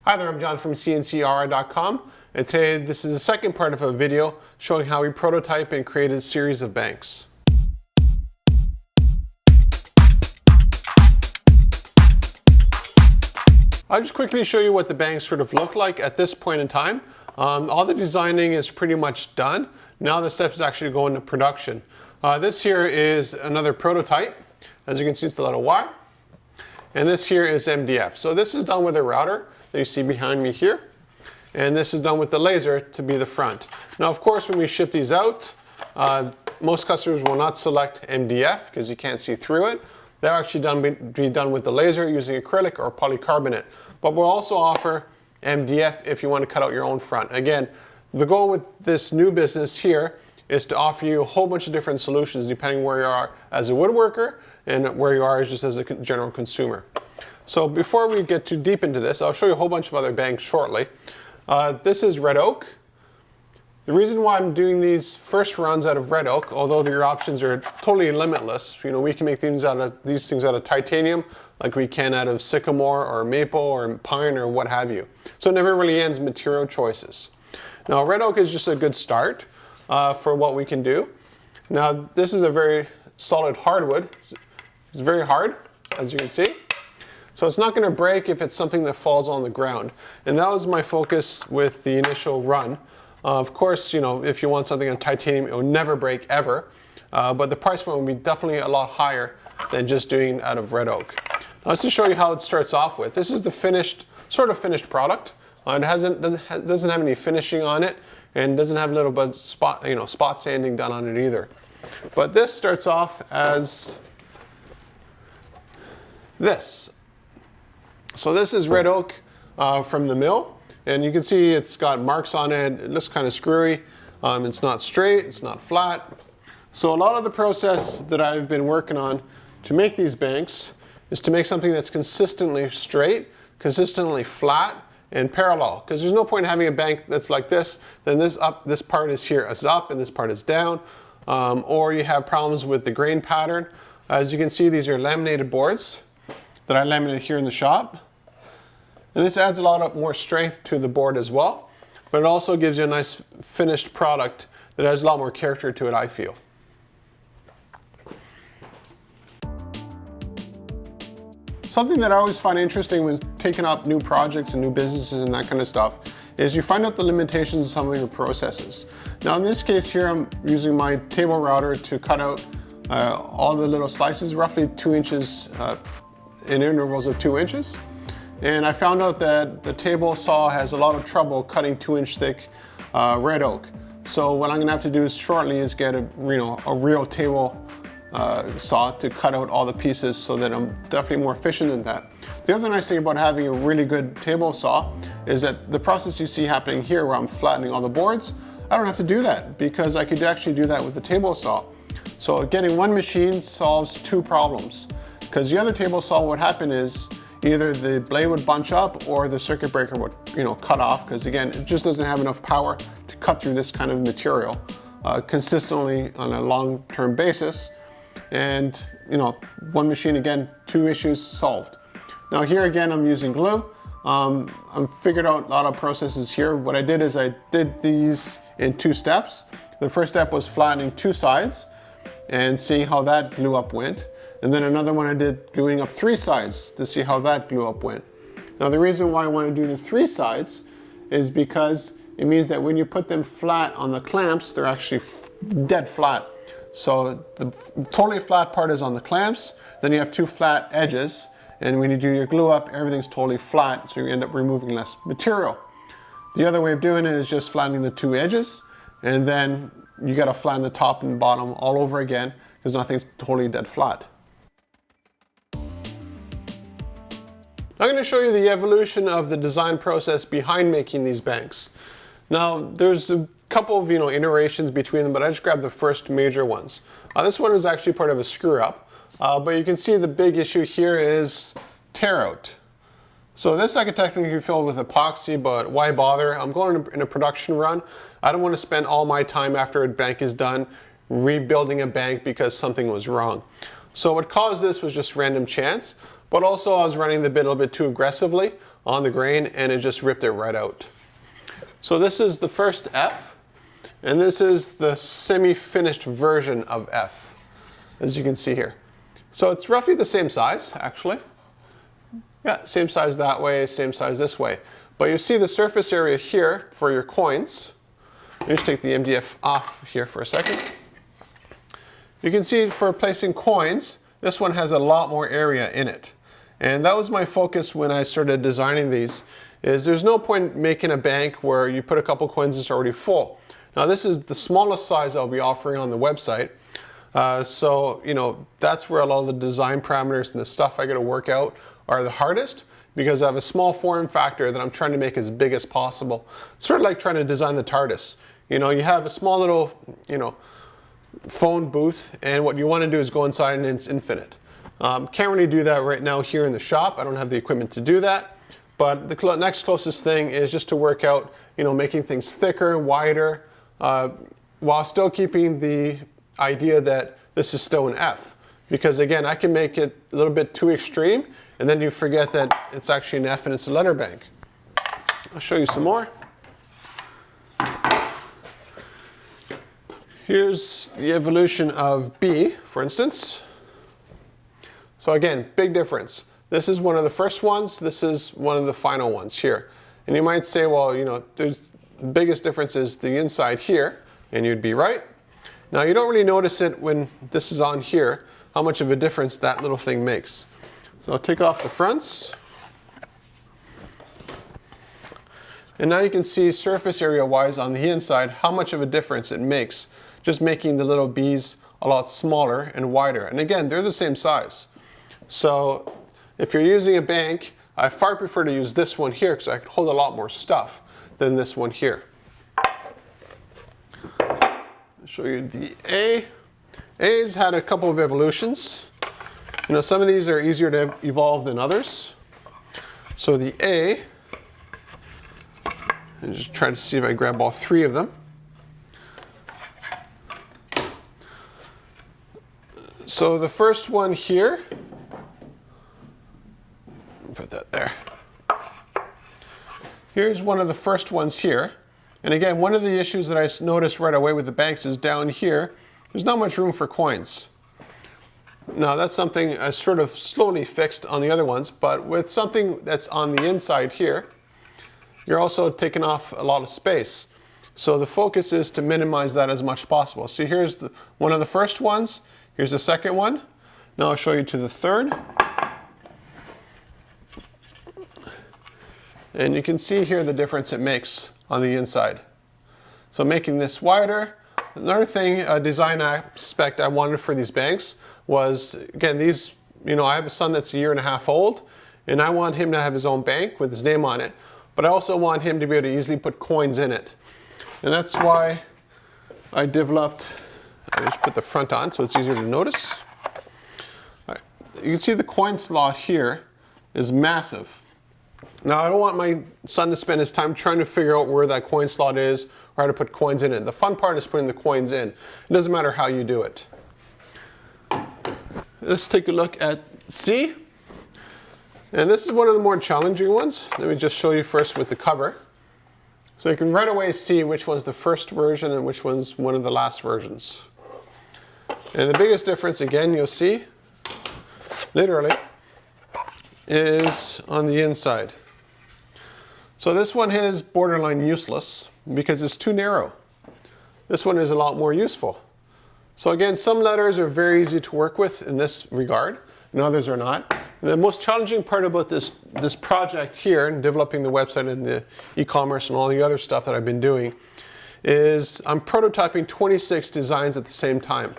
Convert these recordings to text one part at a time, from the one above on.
Hi there, I'm John from CNCKing.com, and today this is the second part of a video showing how we prototype and create a series of banks. I'll just quickly show you what the banks sort of look like at this point in time. All the designing is pretty much done. Now the step is actually to go into production. This here is another prototype. As you can see, it's the little Y. And this here is MDF. So this is done with a router that you see behind me here. And this is done with the laser to be the front. Now, of course, when we ship these out, most customers will not select MDF because you can't see through it. They're actually be done with the laser using acrylic or polycarbonate. But we'll also offer MDF if you want to cut out your own front. Again, the goal with this new business here is to offer you a whole bunch of different solutions depending where you are as a woodworker and where you are just as a general consumer. So before we get too deep into this, I'll show you a whole bunch of other banks shortly. This is red oak. The reason why I'm doing these first runs out of red oak, although your options are totally limitless, you know, we can make these things out of titanium like we can out of sycamore or maple or pine or what have you. So it never really ends material choices. Now red oak is just a good start for what we can do. Now this is a very solid hardwood. It's very hard, as you can see. So it's not going to break if it's something that falls on the ground. And that was my focus with the initial run. Of course, you know, if you want something on titanium, it will never break ever. But the price point will be definitely a lot higher than just doing it out of red oak. Now, let's just show you how it starts off with. This is the finished, sort of finished product. It doesn't have any finishing on it, and doesn't have a little bit spot sanding done on it either. But this starts off as this. So this is red oak from the mill, and you can see it's got marks on it. It looks kind of screwy. It's not straight, it's not flat. So a lot of the process that I've been working on to make these banks is to make something that's consistently straight, consistently flat, and parallel. Because there's no point in having a bank that's like this, then this part is here is up and this part is down. Or you have problems with the grain pattern. As you can see, these are laminated boards that I laminate here in the shop. And this adds a lot more strength to the board as well, but it also gives you a nice finished product that has a lot more character to it, I feel. Something that I always find interesting when taking up new projects and new businesses and that kind of stuff is you find out the limitations of some of your processes. Now in this case here, I'm using my table router to cut out all the little slices, roughly 2 inches in intervals of 2 inches. And I found out that the table saw has a lot of trouble cutting 2-inch thick red oak. So what I'm gonna have to do shortly is get a real table saw to cut out all the pieces so that I'm definitely more efficient than that. The other nice thing about having a really good table saw is that the process you see happening here where I'm flattening all the boards, I don't have to do that because I could actually do that with the table saw. So getting one machine solves 2 problems. Because the other table saw, what happened is either the blade would bunch up or the circuit breaker would cut off, because again, it just doesn't have enough power to cut through this kind of material consistently on a long-term basis. And one machine, again, 2 issues solved. Now here again, I'm using glue. I figured out a lot of processes here. What I did is I did these in 2 steps. The first step was flattening 2 sides and seeing how that glue up went. And then another one I did gluing up 3 sides to see how that glue up went. Now the reason why I want to do the 3 sides is because it means that when you put them flat on the clamps, they're actually dead flat. So the totally flat part is on the clamps, then you have 2 flat edges, and when you do your glue up, everything's totally flat, so you end up removing less material. The other way of doing it is just flattening the 2 edges, and then you got to flatten the top and bottom all over again, because nothing's totally dead flat. I'm going to show you the evolution of the design process behind making these banks. Now, there's a couple of iterations between them, but I just grabbed the first major ones. This one is actually part of a screw up, but you can see the big issue here is tear out. So this I could technically fill with epoxy, but why bother? I'm going in a production run. I don't want to spend all my time after a bank is done rebuilding a bank because something was wrong. So what caused this was just random chance. But also I was running the bit a little bit too aggressively. on the grain and it just ripped it right out. So this is the first F, and this is the semi-finished version of F, as you can see here. So it's roughly the same size, actually. Yeah, same size that way, same size this way. But you see the surface area here for your coins. Let me just take the MDF off here for a second. You can see for placing coins, this one has a lot more area in it. And that was my focus when I started designing these, is there's no point making a bank where you put a couple coins that's already full. Now this is the smallest size I'll be offering on the website. So, you know, that's where a lot of the design parameters and the stuff I got to work out are the hardest, because I have a small form factor that I'm trying to make as big as possible. Sort of like trying to design the TARDIS. You know, you have a small little, you know, phone booth, and what you want to do is go inside and it's infinite. Can't really do that right now here in the shop. I don't have the equipment to do that. But the next closest thing is just to work out, you know, making things thicker, wider, while still keeping the idea that this is still an F. Because again, I can make it a little bit too extreme, and then you forget that it's actually an F and it's a letter bank. I'll show you some more. Here's the evolution of B, for instance. So again, big difference. This is one of the first ones, this is one of the final ones here. And you might say, well, you know, the biggest difference is the inside here, and you'd be right. Now you don't really notice it when this is on here, how much of a difference that little thing makes. So I'll take off the fronts. And now you can see surface area wise on the inside how much of a difference it makes, just making the little B's a lot smaller and wider. And again, they're the same size. So if you're using a bank, I far prefer to use this one here because I can hold a lot more stuff than this one here. I'll show you the A. A's had a couple of evolutions. You know, some of these are easier to evolve than others. So the A, and just try to see if I grab all three of them. So the first one here, put that there. Here's one of the first ones here. And again, one of the issues that I noticed right away with the banks is down here, there's not much room for coins. Now that's something I sort of slowly fixed on the other ones, but with something that's on the inside here, you're also taking off a lot of space. So the focus is to minimize that as much as possible. See, here's one of the first ones. Here's the second one. Now I'll show you to the third. And you can see here the difference it makes on the inside. So making this wider. Another thing, a design aspect I wanted for these banks was, again, these, you know, I have a son that's 1.5 years old, and I want him to have his own bank with his name on it, but I also want him to be able to easily put coins in it. And that's why I developed, I just put the front on so it's easier to notice. All right. You can see the coin slot here is massive. Now I don't want my son to spend his time trying to figure out where that coin slot is or how to put coins in it. The fun part is putting the coins in. It doesn't matter how you do it. Let's take a look at C. And this is one of the more challenging ones. Let me just show you first with the cover. So you can right away see which one's the first version and which one's one of the last versions. And the biggest difference, again, you'll see, literally, is on the inside. So this one is borderline useless because it's too narrow. This one is a lot more useful. So again, some letters are very easy to work with in this regard, and others are not. And the most challenging part about this project here, and developing the website and the e-commerce and all the other stuff that I've been doing, is I'm prototyping 26 designs at the same time.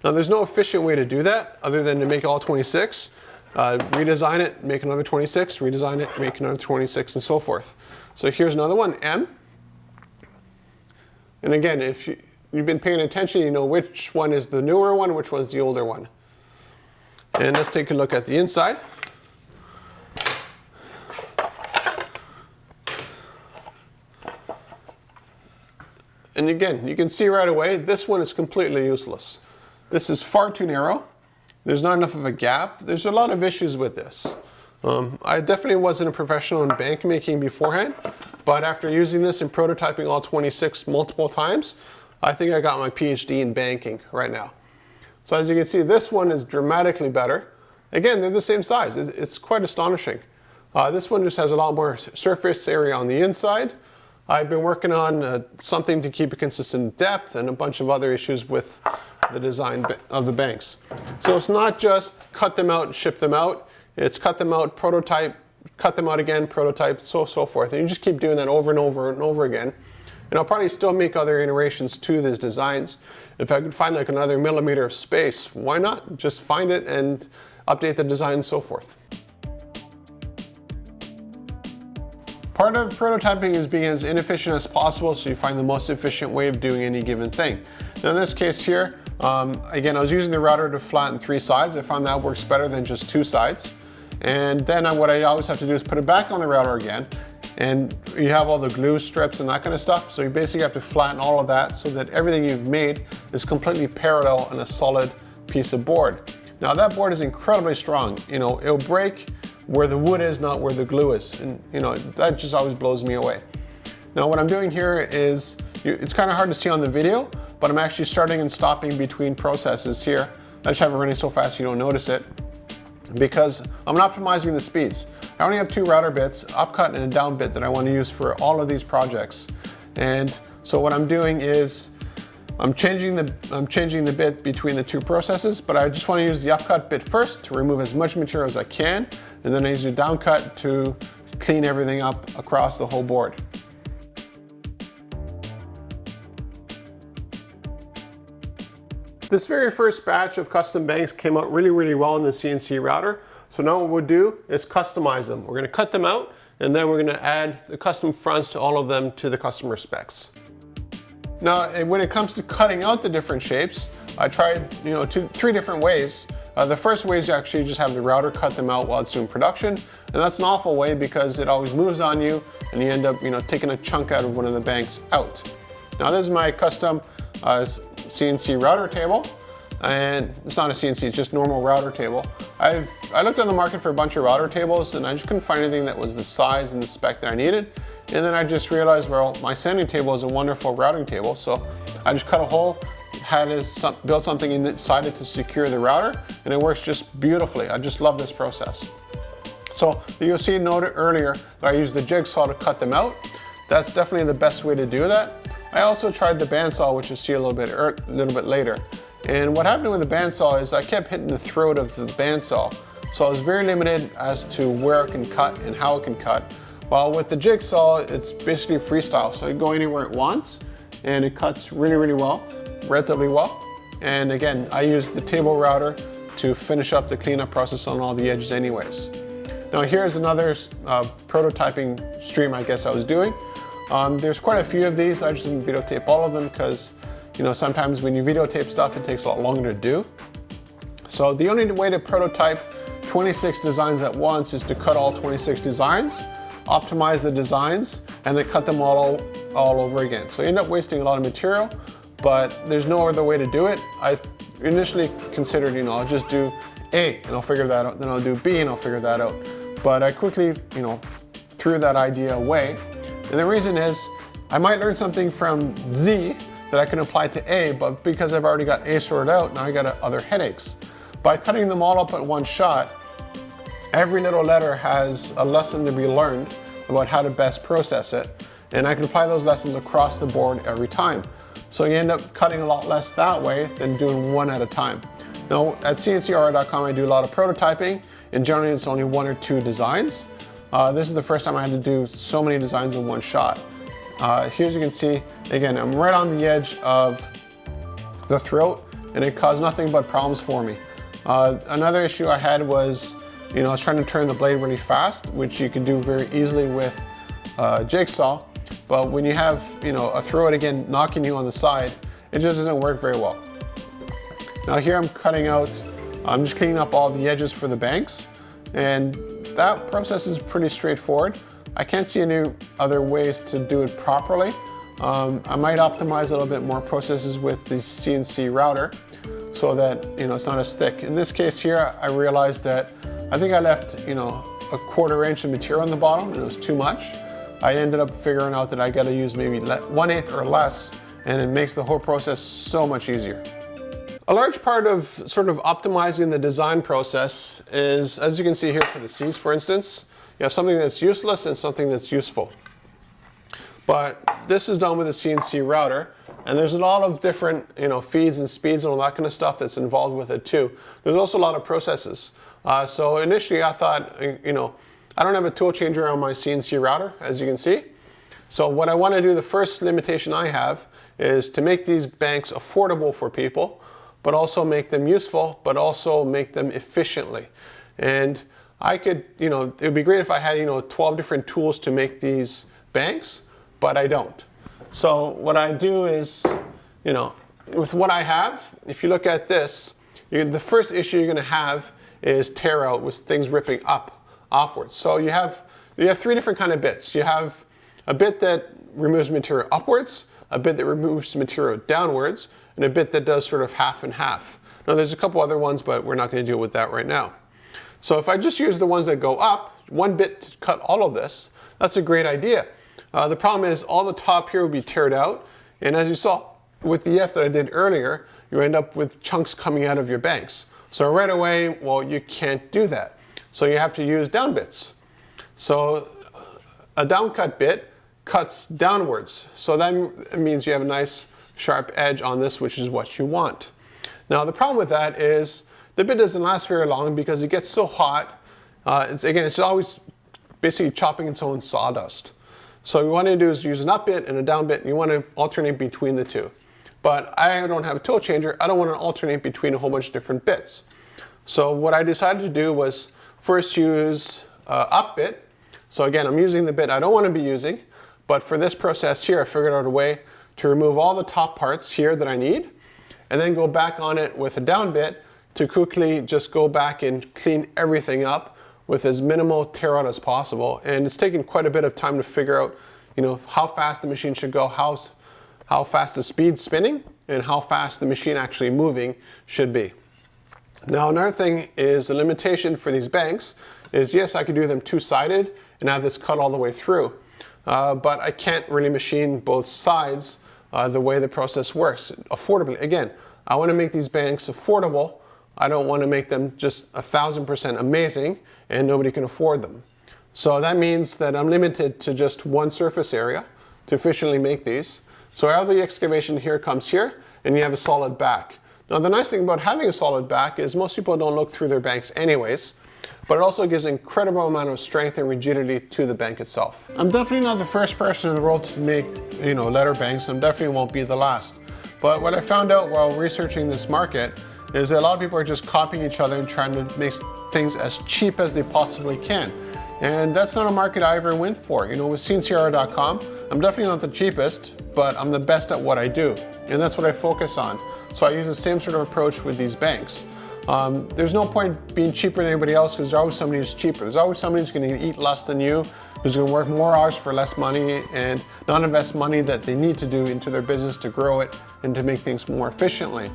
Now there's no efficient way to do that other than to make all 26, redesign it, make another 26, redesign it, make another 26, and so forth. So here's another one, M. And again, if you've been paying attention, you know which one is the newer one, which one's the older one. And let's take a look at the inside. And again, you can see right away, this one is completely useless. This is far too narrow. There's not enough of a gap. There's a lot of issues with this. I definitely wasn't a professional in bank making beforehand, but after using this and prototyping all 26 multiple times, I think I got my PhD in banking right now. So as you can see, this one is dramatically better. Again, they're the same size. It's quite astonishing. This one just has a lot more surface area on the inside. I've been working on something to keep a consistent depth and a bunch of other issues with the design of the banks. So it's not just cut them out and ship them out. It's cut them out, prototype, cut them out again, prototype, so forth. And you just keep doing that over and over and over again. And I'll probably still make other iterations to these designs. If I could find like another millimeter of space, why not? Just find it and update the design and so forth. Part of prototyping is being as inefficient as possible, so you find the most efficient way of doing any given thing. Now in this case here, again, I was using the router to flatten 3 sides. I found that works better than just 2 sides. And then what I always have to do is put it back on the router again. And you have all the glue strips and that kind of stuff. So you basically have to flatten all of that so that everything you've made is completely parallel on a solid piece of board. Now that board is incredibly strong. You know, it'll break where the wood is, not where the glue is. And you know, that just always blows me away. Now what I'm doing here is, it's kind of hard to see on the video, but I'm actually starting and stopping between processes here. I just have it running so fast you don't notice it, because I'm optimizing the speeds. I only have 2 router bits, upcut and a down bit, that I want to use for all of these projects. And so what I'm doing is I'm changing the bit between the 2 processes, but I just want to use the upcut bit first to remove as much material as I can, and then I use the downcut to clean everything up across the whole board. This very first batch of custom banks came out really well in the CNC router. So now what we'll do is customize them. We're going to cut them out, and then we're going to add the custom fronts to all of them to the customer specs. Now, when it comes to cutting out the different shapes, I tried 3 different ways. The first way is you actually just have the router cut them out while it's doing production, and that's an awful way because it always moves on you, and you end up taking a chunk out of one of the banks out. Now this is my custom CNC router table, and it's not a CNC, it's just normal router table. I looked on the market for a bunch of router tables, and I just couldn't find anything that was the size and the spec that I needed. And then I just realized, well, my sanding table is a wonderful routing table, so I just cut a hole, built something inside it to secure the router, and it works just beautifully. I just love this process. So you'll see noted earlier that I used the jigsaw to cut them out. That's definitely the best way to do that. I also tried the bandsaw, which you'll see a little bit later. And what happened with the bandsaw is I kept hitting the throat of the bandsaw. So I was very limited as to where it can cut and how it can cut. While with the jigsaw, it's basically freestyle. So you go anywhere it wants, and it cuts really well, relatively well. And again, I used the table router to finish up the cleanup process on all the edges anyways. Now here's another prototyping stream I guess I was doing. There's quite a few of these. I just didn't videotape all of them because sometimes when you videotape stuff, it takes a lot longer to do. So the only way to prototype 26 designs at once is to cut all 26 designs, optimize the designs, and then cut them all over again. So you end up wasting a lot of material, but there's no other way to do it. I initially considered, I'll just do A and I'll figure that out, then I'll do B and I'll figure that out. But I quickly, threw that idea away. And the reason is, I might learn something from Z that I can apply to A, but because I've already got A sorted out, now I got other headaches. By cutting them all up at one shot, every little letter has a lesson to be learned about how to best process it, and I can apply those lessons across the board every time. So you end up cutting a lot less that way than doing one at a time. Now at CNCKing.com I do a lot of prototyping, and generally it's only 1 or 2 designs. This is the first time I had to do so many designs in one shot. Here as you can see, again, I'm right on the edge of the throat, and it caused nothing but problems for me. Another issue I had was, I was trying to turn the blade really fast, which you can do very easily with jigsaw, but when you have, a throat again knocking you on the side, it just doesn't work very well. Now here I'm I'm just cleaning up all the edges for the banks, and that process is pretty straightforward. I can't see any other ways to do it properly. I might optimize a little bit more processes with the CNC router so that it's not as thick. In this case here, I realized that I think I left a 1/4 inch of material on the bottom and it was too much. I ended up figuring out that I got to use maybe 1/8 or less, and it makes the whole process so much easier. A large part of sort of optimizing the design process is, as you can see here for the C's for instance, you have something that's useless and something that's useful. But this is done with a CNC router, and there's a lot of different feeds and speeds and all that kind of stuff that's involved with it too. There's also a lot of processes. So initially I thought, I don't have a tool changer on my CNC router, as you can see. So what I want to do, the first limitation I have, is to make these banks affordable for people, but also make them useful, but also make them efficiently. And I could, it would be great if I had, 12 different tools to make these banks, but I don't. So what I do is, with what I have, if you look at this, the first issue you're going to have is tear out with things ripping offwards. So you have 3 different kind of bits. You have a bit that removes material upwards, a bit that removes material downwards, and a bit that does sort of half and half. Now there's a couple other ones, but we're not going to deal with that right now. So if I just use the ones that go up, 1 bit to cut all of this, that's a great idea. The problem is all the top here will be teared out, and as you saw with the F that I did earlier, you end up with chunks coming out of your banks. So right away, well, you can't do that. So you have to use down bits. So a down cut bit cuts downwards. So that means you have a nice sharp edge on this, which is what you want. Now the problem with that is the bit doesn't last very long because it gets so hot. It's always basically chopping its own sawdust. So what you want to do is use an up bit and a down bit, and you want to alternate between the two. But I don't have a tool changer. I don't want to alternate between a whole bunch of different bits. So what I decided to do was first use up bit. So again, I'm using the bit I don't want to be using, but for this process here, I figured out a way to remove all the top parts here that I need, and then go back on it with a down bit to quickly just go back and clean everything up with as minimal tear out as possible. And it's taken quite a bit of time to figure out, how fast the machine should go, how fast the speed spinning, and how fast the machine actually moving should be. Now another thing is the limitation for these banks is, yes, I could do them 2-sided and have this cut all the way through, but I can't really machine both sides the way the process works affordably. Again, I want to make these banks affordable. I don't want to make them just 1000% amazing and nobody can afford them. So that means that I'm limited to just one surface area to efficiently make these. So all the excavation here comes here, and you have a solid back. Now the nice thing about having a solid back is most people don't look through their banks anyways, but it also gives an incredible amount of strength and rigidity to the bank itself. I'm definitely not the first person in the world to make, letter banks, and definitely won't be the last. But what I found out while researching this market is that a lot of people are just copying each other and trying to make things as cheap as they possibly can. And that's not a market I ever went for. With CNCKing.com, I'm definitely not the cheapest, but I'm the best at what I do. And that's what I focus on. So I use the same sort of approach with these banks. There's no point being cheaper than anybody else because there's always somebody who's cheaper. There's always somebody who's going to eat less than you, who's going to work more hours for less money and not invest money that they need to do into their business to grow it and to make things more efficiently.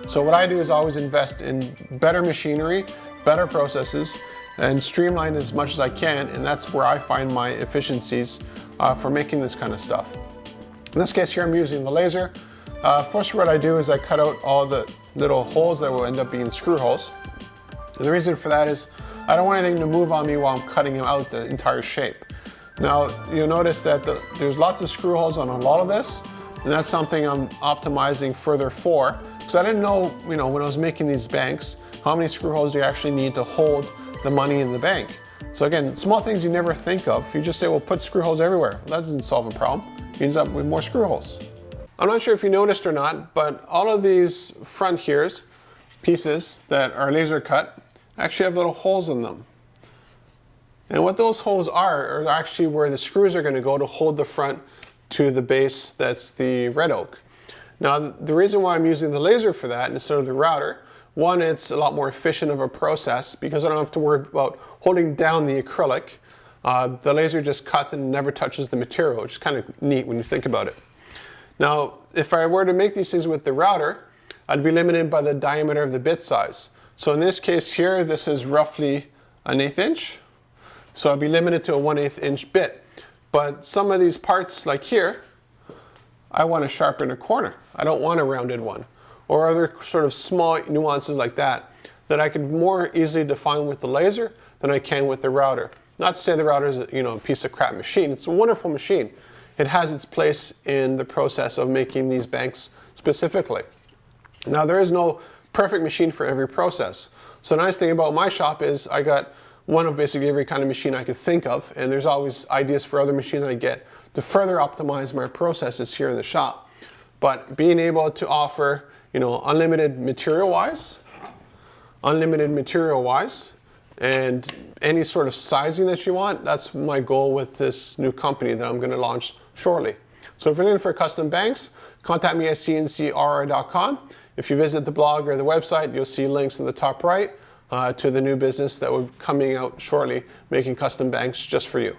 So what I do is always invest in better machinery, better processes, and streamline as much as I can, and that's where I find my efficiencies for making this kind of stuff. In this case here, I'm using the laser. First, what I do is I cut out all the little holes that will end up being screw holes. And the reason for that is I don't want anything to move on me while I'm cutting out the entire shape. Now, you'll notice that there's lots of screw holes on a lot of this, and that's something I'm optimizing further for, because I didn't know, when I was making these banks, how many screw holes do you actually need to hold the money in the bank. So again, small things you never think of. You just say, well, put screw holes everywhere. Well, that doesn't solve a problem. You end up with more screw holes. I'm not sure if you noticed or not, but all of these front here's pieces that are laser cut actually have little holes in them. And what those holes are actually where the screws are going to go to hold the front to the base that's the red oak. Now, the reason why I'm using the laser for that instead of the router, one, it's a lot more efficient of a process because I don't have to worry about holding down the acrylic. The laser just cuts and never touches the material, which is kind of neat when you think about it. Now, if I were to make these things with the router, I'd be limited by the diameter of the bit size. So in this case here, this is roughly 1/8 inch. So I'll be limited to a 1/8 inch bit. But some of these parts, like here, I want a sharpened corner. I don't want a rounded one. Or other sort of small nuances like that, that I could more easily define with the laser than I can with the router. Not to say the router is a piece of crap machine. It's a wonderful machine. It has its place in the process of making these banks specifically. Now, there is no perfect machine for every process. So the nice thing about my shop is I got one of basically every kind of machine I could think of, and there's always ideas for other machines I get to further optimize my processes here in the shop. But being able to offer, unlimited material-wise, and any sort of sizing that you want, that's my goal with this new company that I'm going to launch shortly. So if you're looking for custom banks, contact me at CNCKing.com. If you visit the blog or the website, you'll see links in the top right to the new business that will be coming out shortly, making custom banks just for you.